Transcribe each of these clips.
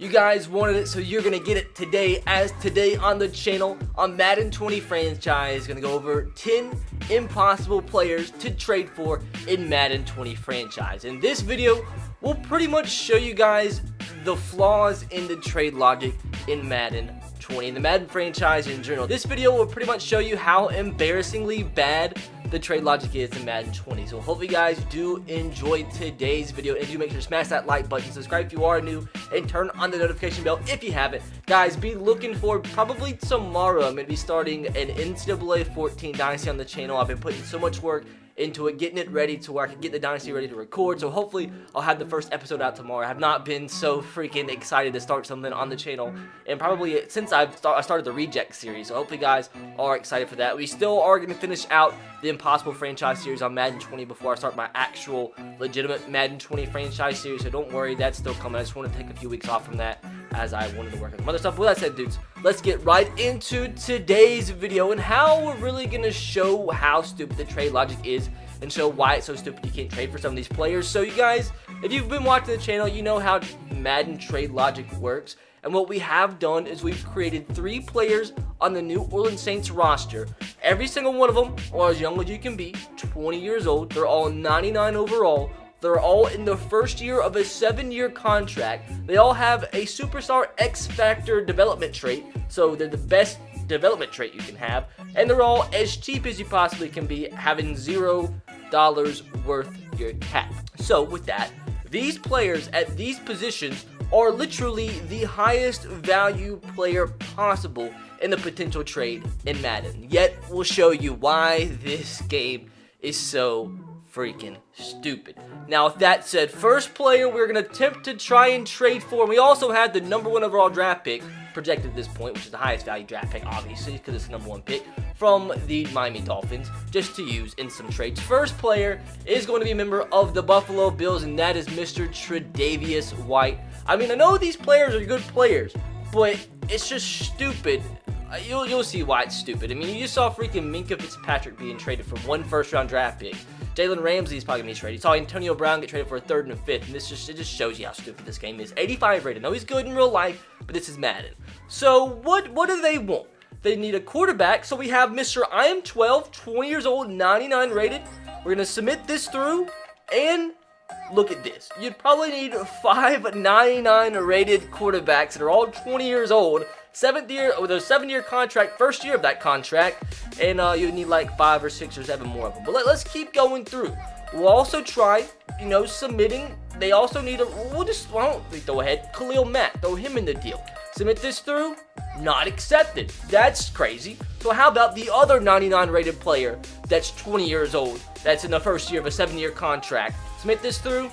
You guys wanted it, so you're gonna get it today. As today on the channel, on Madden 20 franchise, gonna go over 10 impossible players to trade for in Madden 20 franchise. In this video, we'll pretty much show you guys the flaws in the trade logic in Madden 20, in the Madden franchise in general. This video will pretty much show you how embarrassingly bad the trade logic is in Madden 20. So hopefully you guys do enjoy today's video, and do make sure to smash that like button, subscribe if you are new, and turn on the notification bell if you haven't. Guys, be looking for probably tomorrow. I'm going to be starting an NCAA 14 Dynasty on the channel. I've been putting so much work into it, getting it ready to where I can get the Dynasty ready to record. So hopefully I'll have the first episode out tomorrow. I have not been so freaking excited to start something on the channel, and probably since I started the Reject series. So hopefully you guys are excited for that. We still are going to finish out the Impossible franchise series on Madden 20 before I start my actual legitimate Madden 20 franchise series. So don't worry, that's still coming. I just want to take a few weeks off from that, as I wanted to work on some other stuff. With that said, dudes, let's get right into today's video and how we're really going to show how stupid the trade logic is and show why it's so stupid you can't trade for some of these players. So you guys, if you've been watching the channel, you know how Madden trade logic works. And what we have done is we've created 3 players on the New Orleans Saints roster. Every single one of them are as young as you can be, 20 years old. They're all 99 overall. They're all in the first year of a 7-year contract. They all have a superstar X Factor development trait, so they're the best development trait you can have. And they're all as cheap as you possibly can be, having $0 worth your cap. So with that, these players at these positions are literally the highest value player possible in the potential trade in Madden. Yet we'll show you why this game is so freaking stupid. Now, with that said, first player we're going to attempt to try and trade for, and we also had the #1 overall draft pick projected at this point, which is the highest value draft pick, obviously, because it's the #1 pick from the Miami Dolphins, just to use in some trades. First player is going to be a member of the Buffalo Bills, and that is Mr. Tre'Davious White. I mean, I know these players are good players, but it's just stupid. You'll see why it's stupid. I mean, you just saw freaking Minkah Fitzpatrick being traded for 1 first-round draft pick. Jalen Ramsey is probably going to be traded. You saw Antonio Brown get traded for a 3rd and a 5th, and it just shows you how stupid this game is. 85 rated. No, he's good in real life, but this is Madden. So what do they want? They need a quarterback. So we have Mr. I am 12, 20 years old, 99 rated. We're going to submit this through, and look at this. You'd probably need 5 99 rated quarterbacks that are all 20 years old, 7th year with a 7-year contract, first year of that contract, and you need like 5 or 6 or 7 more of them. But let's keep going through. We'll also try, submitting. They also need why don't we throw ahead Khalil Mack, throw him in the deal. Submit this through, not accepted. That's crazy. So how about the other 99 rated player that's 20 years old, that's in the first year of a 7-year contract? Submit this through,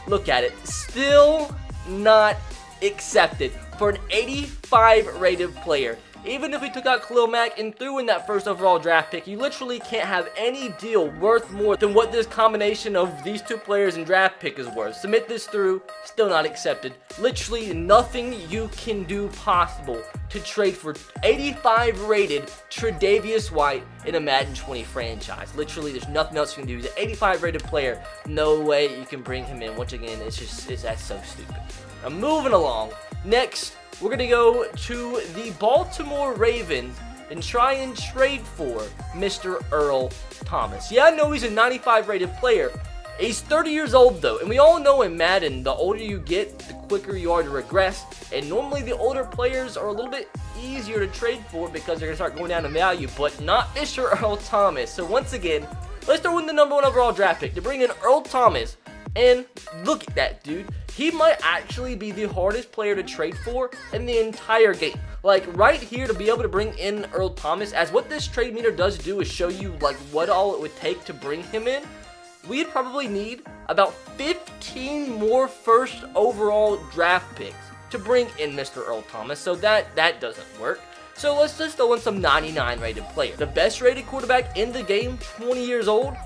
look at it, still not accepted for an 85 rated player. Even if we took out Khalil Mack and threw in that 1st overall draft pick, you literally can't have any deal worth more than what this combination of these 2 players and draft pick is worth. Submit this through, still not accepted. Literally nothing you can do possible to trade for 85 rated Tre'Davious White in a Madden 20 franchise. Literally, there's nothing else you can do. He's an 85 rated player. No way you can bring him in. Once again, that's so stupid. Now, moving along. Next, we're going to go to the Baltimore Ravens and try and trade for Mr. Earl Thomas. Yeah, I know he's a 95 rated player. He's 30 years old, though. And we all know in Madden, the older you get, the quicker you are to regress. And normally the older players are a little bit easier to trade for because they're going to start going down in value. But not Mr. Earl Thomas. So once again, let's throw in the #1 overall draft pick to bring in Earl Thomas. And look at that, dude. He might actually be the hardest player to trade for in the entire game. Like, right here, to be able to bring in Earl Thomas, as what this trade meter does do is show you, like, what all it would take to bring him in. We'd probably need about 15 more 1st overall draft picks to bring in Mr. Earl Thomas, so that doesn't work. So let's just throw in some 99 rated player. The best rated quarterback in the game, 20 years old.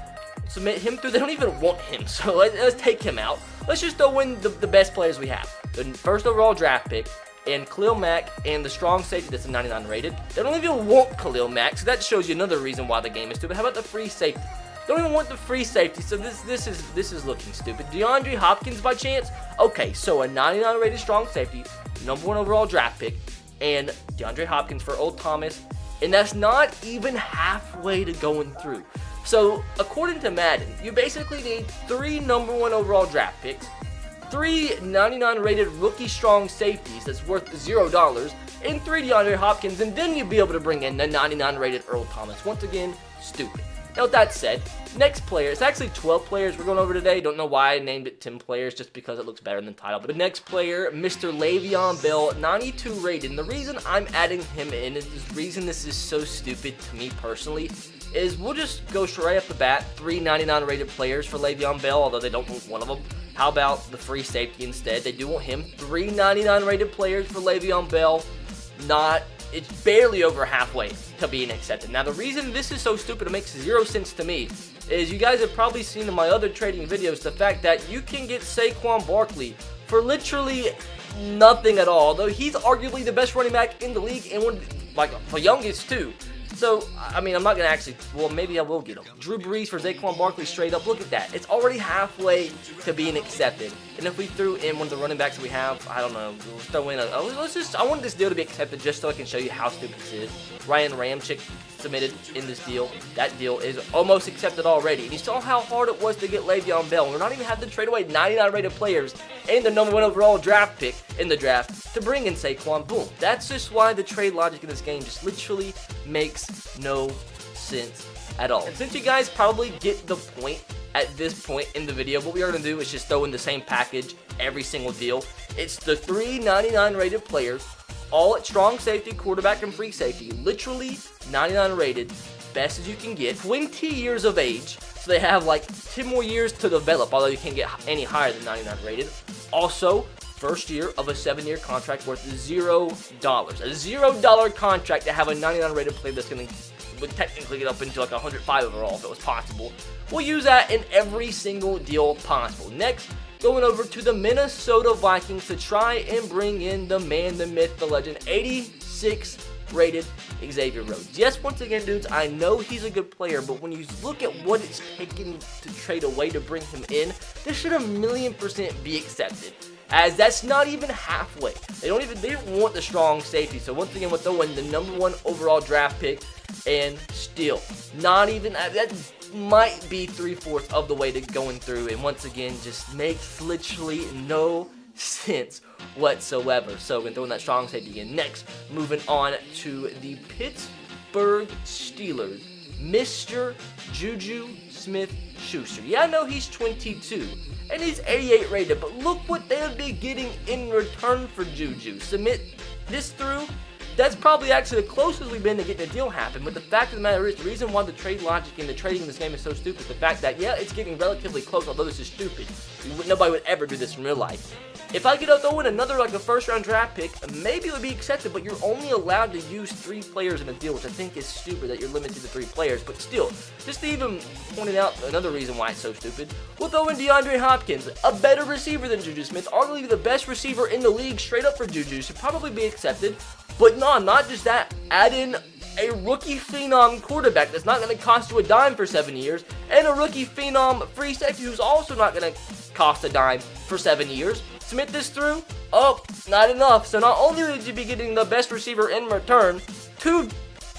Submit him through. They don't even want him, so let's take him out. Let's just throw in the best players we have. The 1st overall draft pick, and Khalil Mack, and the strong safety that's a 99 rated. They don't even want Khalil Mack, so that shows you another reason why the game is stupid. How about the free safety? Don't even want the free safety, so this is looking stupid. DeAndre Hopkins by chance? Okay, so a 99 rated strong safety, #1 overall draft pick, and DeAndre Hopkins for Earl Thomas, and that's not even halfway to going through. So, according to Madden, you basically need 3 #1 overall draft picks, 3 99 rated rookie strong safeties that's worth $0, and 3 DeAndre Hopkins, and then you'd be able to bring in the 99 rated Earl Thomas. Once again, stupid. Now, with that said, next player, it's actually 12 players we're going over today. Don't know why I named it 10 players, just because it looks better in the title. But the next player, Mr. Le'Veon Bell, 92 rated. And the reason I'm adding him in, and the reason this is so stupid to me personally, is we'll just go straight off the bat, 3 99 rated players for Le'Veon Bell, although they don't want one of them. How about the free safety instead? They do want him. 3 99 rated players for Le'Veon Bell. It's barely over halfway to being accepted. Now, the reason this is so stupid, it makes 0 sense to me, is you guys have probably seen in my other trading videos the fact that you can get Saquon Barkley for literally nothing at all, although he's arguably the best running back in the league and one, like, the youngest too. So, I mean, I'm not going to actually, well, maybe I will get him. Drew Brees for Saquon Barkley straight up. Look at that. It's already halfway to being accepted. And if we threw in one of the running backs that we have, I don't know, we'll throw in I want this deal to be accepted just so I can show you how stupid this is. Ryan Ramczyk submitted in this deal. That deal is almost accepted already. And you saw how hard it was to get Le'Veon Bell. We're not even having to trade away 99 rated players and the #1 overall draft pick in the draft to bring in Saquon. Boom. That's just why the trade logic in this game just literally makes no sense at all. And since you guys probably get the point at this point in the video, what we are going to do is just throw in the same package every single deal. It's the 3 99 rated players, all at strong safety, quarterback, and free safety. Literally 99 rated, best as you can get. 20 years of age, so they have like 10 more years to develop, although you can't get any higher than 99 rated. Also, first year of a 7-year contract worth $0. A $0 contract to have a 99 rated player that's going to would technically get up into like 105 overall if it was possible. We'll use that in every single deal possible. Next, going over to the Minnesota Vikings to try and bring in the man, the myth, the legend, 86 rated Xavier Rhodes. Yes, once again, dudes, I know he's a good player, but when you look at what it's taken to trade away to bring him in, this should 1,000,000% be accepted, as that's not even halfway. They didn't want the strong safety. So once again, we'll throw in the #1 overall draft pick, and still not even that might be 3/4 of the way to going through, and once again just makes literally no sense whatsoever. So we're going to throw in that strong safety again. Next, moving on to the Pittsburgh Steelers, Mr. Juju Smith-Schuster. Yeah, I know he's 22 and he's 88 rated, but look what they would be getting in return for Juju. Submit this through. That's probably actually the closest we've been to getting a deal happen, but the fact of the matter is, the reason why the trade logic and the trading in this game is so stupid is the fact that, yeah, it's getting relatively close, although this is stupid. Nobody would ever do this in real life. If I could throw in another, like a first-round draft pick, maybe it would be accepted, but you're only allowed to use 3 players in a deal, which I think is stupid that you're limited to 3 players, but still, just to even point out another reason why it's so stupid, we'll throw in DeAndre Hopkins, a better receiver than Juju Smith, arguably the best receiver in the league, straight up for Juju, should probably be accepted. But no, not just that, add in a rookie phenom quarterback that's not going to cost you a dime for 7 years, and a rookie phenom free safety who's also not going to cost a dime for 7 years. Submit this through. Oh, not enough. So not only would you be getting the best receiver in return, 2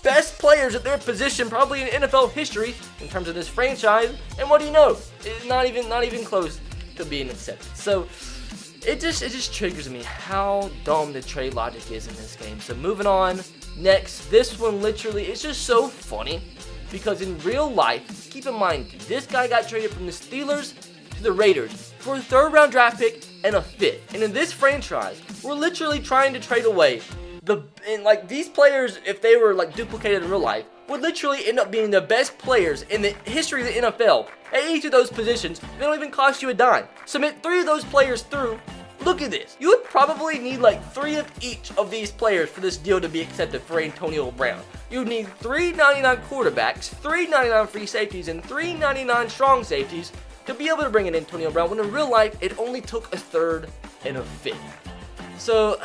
best players at their position probably in NFL history in terms of this franchise, and what do you know? It's not even close to being accepted. So it just triggers me how dumb the trade logic is in this game. So moving on, next, this one literally, it's just so funny because in real life, keep in mind, this guy got traded from the Steelers to the Raiders for a 3rd round draft pick and a 5th. And in this franchise, we're literally trying to trade away these players, if they were like duplicated in real life, would literally end up being the best players in the history of the NFL at each of those positions. They don't even cost you a dime. Submit 3 of those players through. Look at this. You would probably need like 3 of each of these players for this deal to be accepted for Antonio Brown. You'd need 3 99 quarterbacks, 3 99 free safeties, and 3 99 strong safeties to be able to bring in Antonio Brown, when in real life, it only took a 3rd and a 5th. So,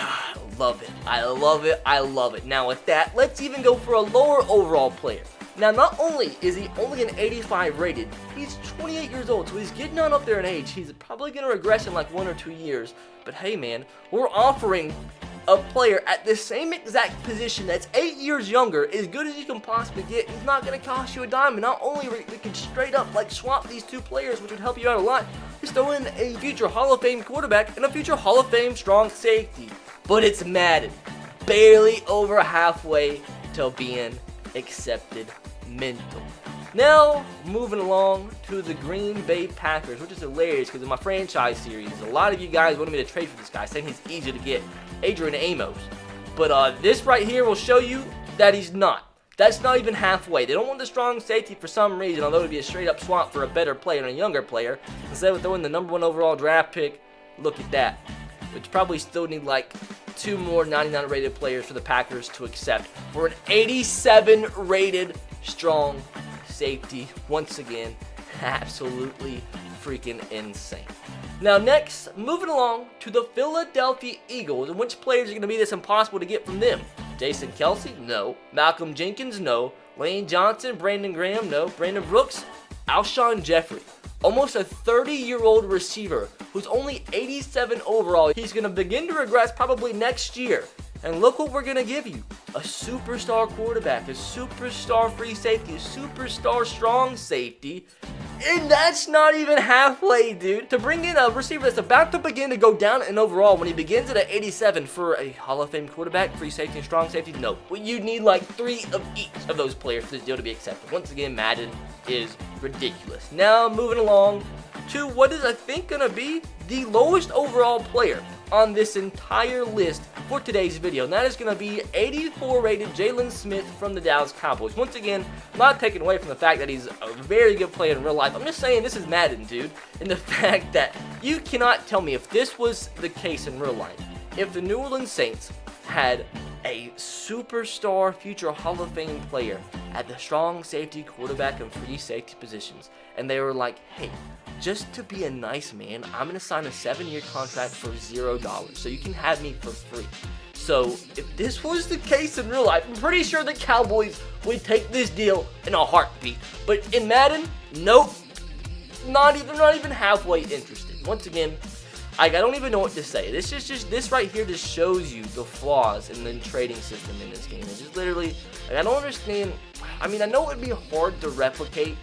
love it. I love it. I love it. Now with that, let's even go for a lower overall player. Now, not only is he only an 85 rated, he's 28 years old, so he's getting on up there in age. He's probably going to regress in like 1 or 2 years. But hey, man, we're offering a player at the same exact position that's 8 years younger, as good as you can possibly get, he's not going to cost you a dime. And not only we can straight up like swap these two players, which would help you out a lot, just throw in a future Hall of Fame quarterback and a future Hall of Fame strong safety. But it's Madden, barely over halfway to being accepted mental. Now, moving along to the Green Bay Packers, which is hilarious because in my franchise series, a lot of you guys wanted me to trade for this guy, saying he's easier to get, Adrian Amos. But this right here will show you that he's not. That's not even halfway. They don't want the strong safety for some reason, although it would be a straight up swap for a better player and a younger player. Instead of throwing the #1 overall draft pick, look at that. Which probably still need like 2 more 99 rated players for the Packers to accept for an 87 rated strong safety. Once again, absolutely freaking insane. Now next, moving along to the Philadelphia Eagles, and which players are going to be this impossible to get from them? Jason Kelsey? No. Malcolm Jenkins? No. Lane Johnson? Brandon Graham? No. Brandon Brooks? Alshon Jeffrey. Almost a 30-year-old receiver who's only 87 overall. He's going to begin to regress probably next year. And look what we're going to give you. A superstar quarterback, a superstar free safety, a superstar strong safety. And that's not even halfway, dude. To bring in a receiver that's about to begin to go down in overall when he begins at an 87 for a Hall of Fame quarterback, free safety, and strong safety, no. But you need like 3 of each of those players for this deal to be accepted. Once again, Madden is ridiculous. Now, moving along to what is, I think, going to be the lowest overall player on this entire list for today's video, and that is going to be 84 rated Jalen Smith from the Dallas Cowboys. Once again, I'm not taking away from the fact that he's a very good player in real life. I'm just saying this is Madden, dude, and the fact that you cannot tell me if this was the case in real life, if the New Orleans Saints had a superstar future Hall of Fame player at the strong safety, quarterback, and free safety positions, and they were like, hey, just to be a nice man, I'm going to sign a 7-year contract for $0, so you can have me for free. So, if this was the case in real life, I'm pretty sure the Cowboys would take this deal in a heartbeat. But in Madden, nope, not even halfway interested. Once again, I don't even know what to say. This right here just shows you the flaws in the trading system in this game. It's just literally, I don't understand. I mean, I know it would be hard to replicate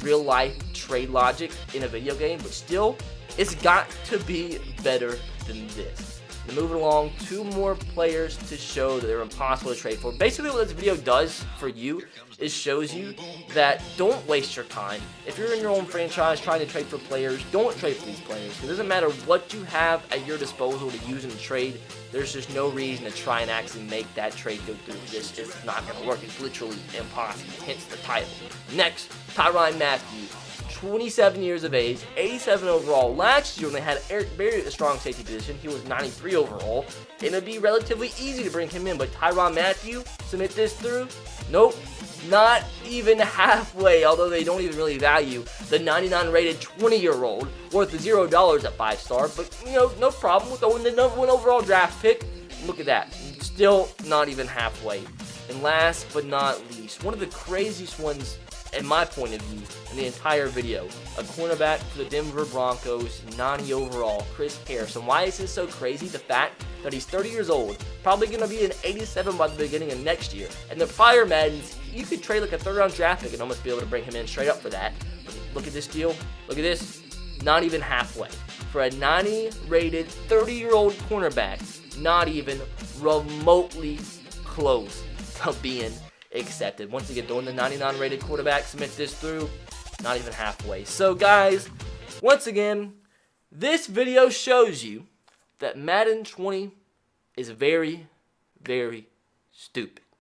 real life trade logic in a video game, but still, it's got to be better than this. And moving along, 2 more players to show that they're impossible to trade for. Basically, what this video does for you is shows you that don't waste your time. If you're in your own franchise trying to trade for players, don't trade for these players. It doesn't matter what you have at your disposal to use in a trade. There's just no reason to try and actually make that trade go through. This is not going to work. It's literally impossible. Hence the title. Next, Tyrann Mathieu. 27 years of age, 87 overall. Last year when they had Eric Berry at the strong safety position, he was 93 overall. And it'd be relatively easy to bring him in, but Tyrann Mathieu, submit this through? Nope, not even halfway, although they don't even really value the 99 rated 20-year-old worth of $0 at 5-star, but you know, no problem with throwing the #1 overall draft pick. Look at that, still not even halfway. And last but not least, one of the craziest ones in my point of view, in the entire video, a cornerback for the Denver Broncos, 90 overall, Chris Harrison. Why is this so crazy? The fact that he's 30 years old, probably going to be an 87 by the beginning of next year. And the prior Maddens, you could trade like a 3rd-round draft pick and almost be able to bring him in straight up for that. But look at this deal. Look at this. Not even halfway. For a 90-rated 30-year-old cornerback, not even remotely close to being accepted. Once again, throwing the 99 rated quarterback, submit this through, not even halfway. So guys, once again, this video shows you that Madden 20 is very, very stupid.